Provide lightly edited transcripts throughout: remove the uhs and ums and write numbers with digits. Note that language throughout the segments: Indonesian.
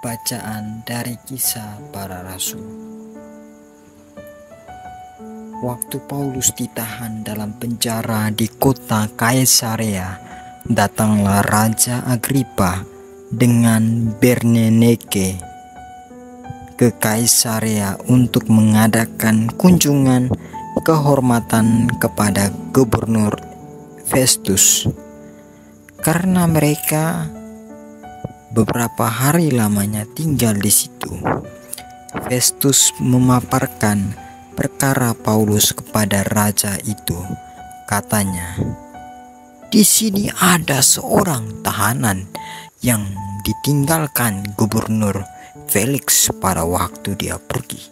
Bacaan dari Kisah Para Rasul. Waktu Paulus ditahan dalam penjara di kota Kaisarea, datanglah Raja Agripa dengan Bernenike ke Kaisarea untuk mengadakan kunjungan kehormatan kepada Gubernur Festus. Karena mereka beberapa hari lamanya tinggal di situ, Festus memaparkan perkara Paulus kepada raja itu. Katanya, "Di sini ada seorang tahanan yang ditinggalkan Gubernur Felix pada waktu dia pergi.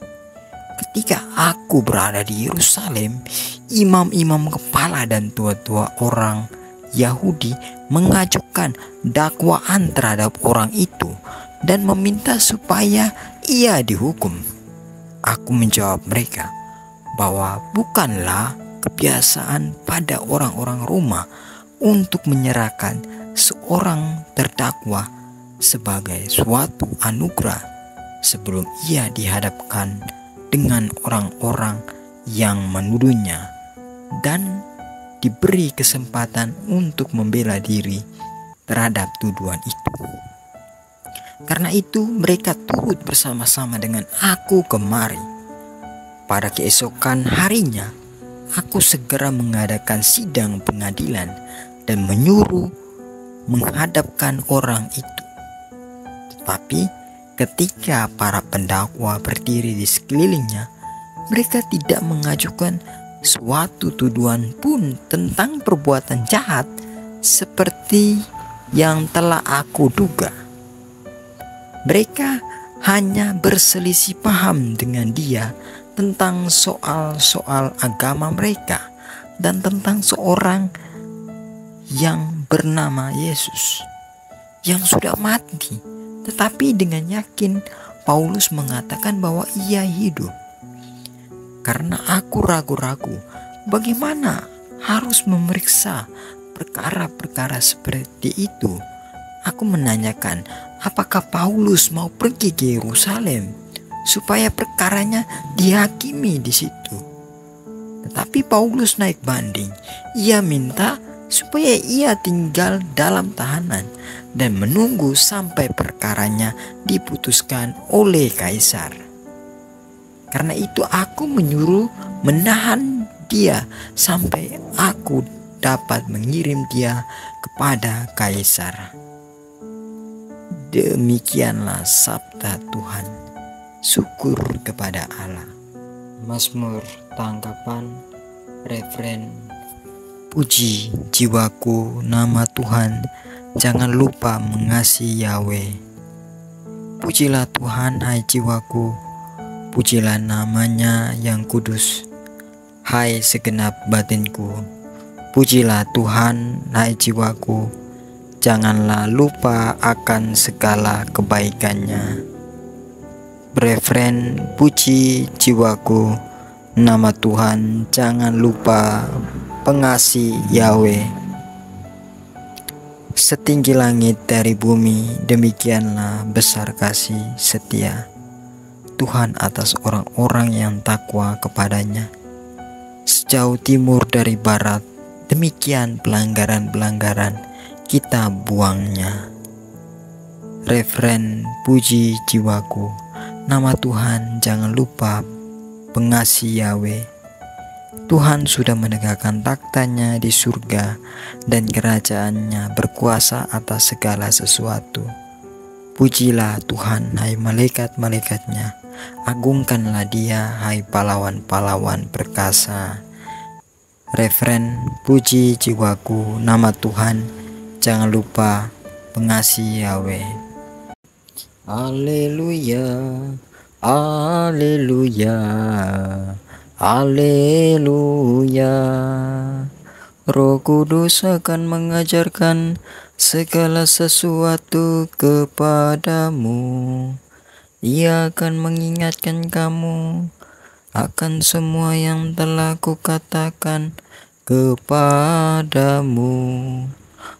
Ketika aku berada di Yerusalem, imam-imam kepala dan tua-tua orang Yahudi mengajukan dakwaan terhadap orang itu dan meminta supaya ia dihukum. Aku menjawab mereka bahwa bukanlah kebiasaan pada orang-orang Roma untuk menyerahkan seorang terdakwa sebagai suatu anugerah sebelum ia dihadapkan dengan orang-orang yang menuduhnya dan diberi kesempatan untuk membela diri terhadap tuduhan itu. Karena itu mereka turut bersama-sama dengan aku kemari. Pada keesokan harinya, aku segera mengadakan sidang pengadilan dan menyuruh menghadapkan orang itu. Tetapi ketika para pendakwa berdiri di sekelilingnya, mereka tidak mengajukan suatu tuduhan pun tentang perbuatan jahat seperti yang telah aku duga. Mereka hanya berselisih paham dengan dia tentang soal-soal agama mereka dan tentang seorang yang bernama Yesus yang sudah mati, tetapi dengan yakin Paulus mengatakan bahwa ia hidup. Karena aku ragu-ragu bagaimana harus memeriksa perkara-perkara seperti itu, aku menanyakan apakah Paulus mau pergi ke Yerusalem supaya perkaranya dihakimi di situ. Tetapi Paulus naik banding. Ia minta supaya ia tinggal dalam tahanan dan menunggu sampai perkaranya diputuskan oleh kaisar. Karena itu aku menyuruh menahan dia sampai aku dapat mengirim dia kepada kaisar." Demikianlah sabda Tuhan. Syukur kepada Allah. Mazmur tangkapan referen. Puji jiwaku nama Tuhan, jangan lupa mengasihi Yahweh. Pujilah Tuhan hai jiwaku, pujilah namanya yang kudus. Hai segenap batinku, pujilah Tuhan hai jiwaku, janganlah lupa akan segala kebaikannya. Referen, puji jiwaku nama Tuhan, jangan lupa pengasih Yahweh. Setinggi langit dari bumi, demikianlah besar kasih setia Tuhan atas orang-orang yang takwa kepadanya. Sejauh timur dari barat, demikian pelanggaran-pelanggaran kita buangnya. Referen, puji jiwaku nama Tuhan, jangan lupa pengasih Yahweh. Tuhan sudah menegakkan taktanya di surga dan kerajaannya berkuasa atas segala sesuatu. Pujilah Tuhan hai malaikat-malaikatnya, agungkanlah dia hai pahlawan-pahlawan perkasa. Referen, puji jiwaku nama Tuhan, jangan lupa pengasih Yahweh. Haleluya, haleluya, haleluya. Roh Kudus akan mengajarkan segala sesuatu kepadamu. Ia akan mengingatkan kamu akan semua yang telah kukatakan kepadamu.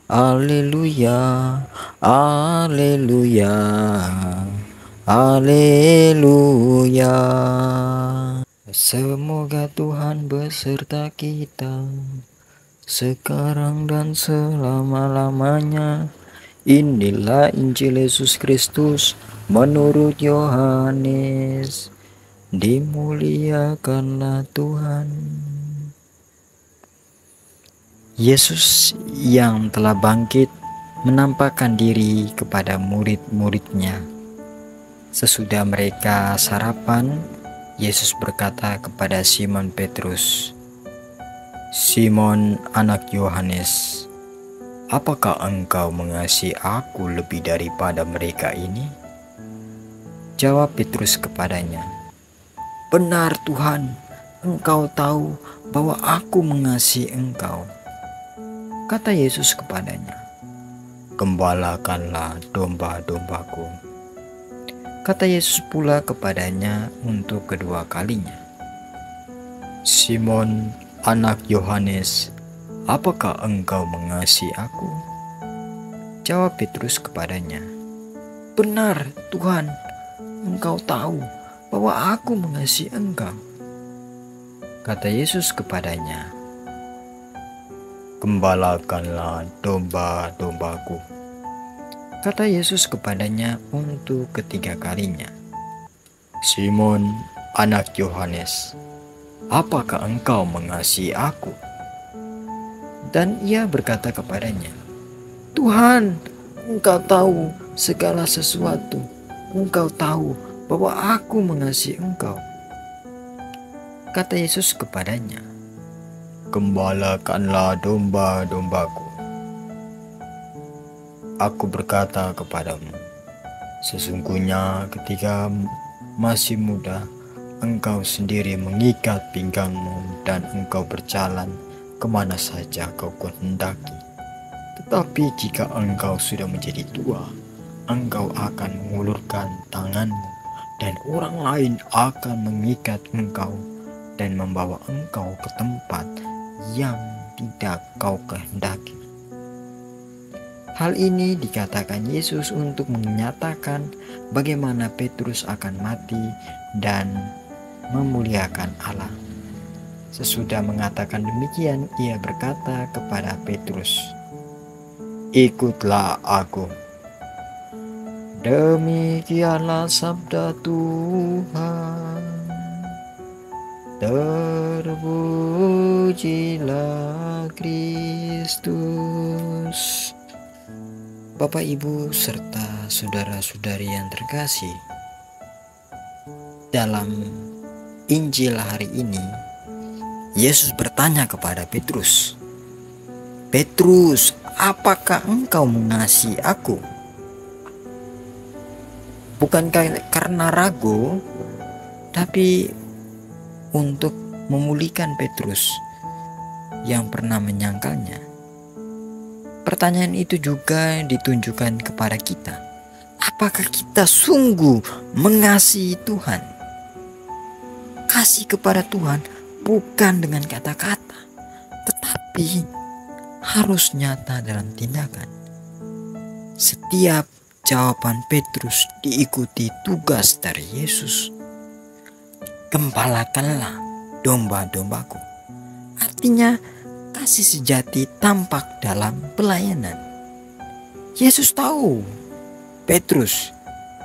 Haleluya, haleluya. Haleluya. Semoga Tuhan beserta kita sekarang dan selama-lamanya. Inilah Injil Yesus Kristus menurut Yohanes. Dimuliakanlah Tuhan. Yesus yang telah bangkit menampakkan diri kepada murid-muridnya. Sesudah mereka sarapan, Yesus berkata kepada Simon Petrus, "Simon, anak Yohanes, apakah engkau mengasihi aku lebih daripada mereka ini?" Jawab Petrus kepadanya, "Benar Tuhan, engkau tahu bahwa aku mengasihi engkau." Kata Yesus kepadanya, "Gembalakanlah domba-dombaku." Kata Yesus pula kepadanya untuk kedua kalinya, "Simon, anak Yohanes, apakah engkau mengasihi aku?" Jawab Petrus kepadanya, "Benar Tuhan, engkau tahu bahwa aku mengasihi engkau." Kata Yesus kepadanya, "Gembalakanlah domba-dombaku." Kata Yesus kepadanya untuk ketiga kalinya, "Simon, anak Yohanes, apakah engkau mengasihi aku?" Dan ia berkata kepadanya, "Tuhan, engkau tahu segala sesuatu. Engkau tahu bahwa aku mengasihi engkau." Kata Yesus kepadanya, "Gembalakanlah domba-dombaku. Aku berkata kepadamu, sesungguhnya ketika masih muda, engkau sendiri mengikat pinggangmu dan engkau berjalan kemana saja kau kehendaki. Tetapi jika engkau sudah menjadi tua, engkau akan mengulurkan tanganmu dan orang lain akan mengikat engkau dan membawa engkau ke tempat yang tidak kau kehendaki." Hal ini dikatakan Yesus untuk menyatakan bagaimana Petrus akan mati dan memuliakan Allah. Sesudah mengatakan demikian, ia berkata kepada Petrus, "Ikutlah aku." Demikianlah sabda Tuhan. Terpujilah Kristus. Bapak, Ibu, serta saudara-saudari yang terkasih, dalam Injil hari ini, Yesus bertanya kepada Petrus, "Petrus, apakah engkau mengasihi aku?" Bukan karena ragu, tapi untuk memulihkan Petrus yang pernah menyangkalnya. Pertanyaan itu juga ditunjukkan kepada kita. Apakah kita sungguh mengasihi Tuhan? Kasih kepada Tuhan bukan dengan kata-kata, tetapi harus nyata dalam tindakan. Setiap jawaban Petrus diikuti tugas dari Yesus. "Gembalakanlah domba-dombaku." Artinya, kasih sejati tampak dalam pelayanan. Yesus tahu Petrus,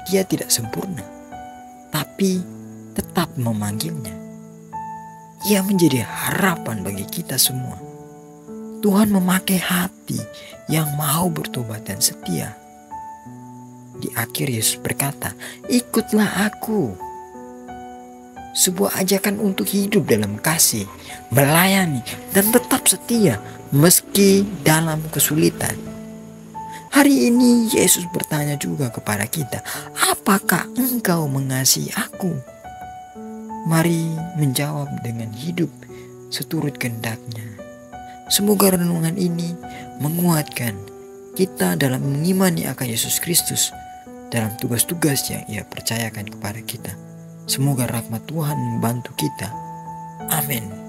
dia tidak sempurna, tapi tetap memanggilnya. Ia menjadi harapan bagi kita semua. Tuhan memakai hati yang mau bertobat dan setia. Di akhir Yesus berkata, "Ikutlah aku." Sebuah ajakan untuk hidup dalam kasih, melayani, dan tetap setia meski dalam kesulitan. Hari ini Yesus bertanya juga kepada kita, "Apakah engkau mengasihi aku?" Mari menjawab dengan hidup seturut kehendak-Nya. Semoga renungan ini menguatkan kita dalam mengimani akan Yesus Kristus dalam tugas-tugas yang Ia percayakan kepada kita. Semoga rahmat Tuhan membantu kita. Amin.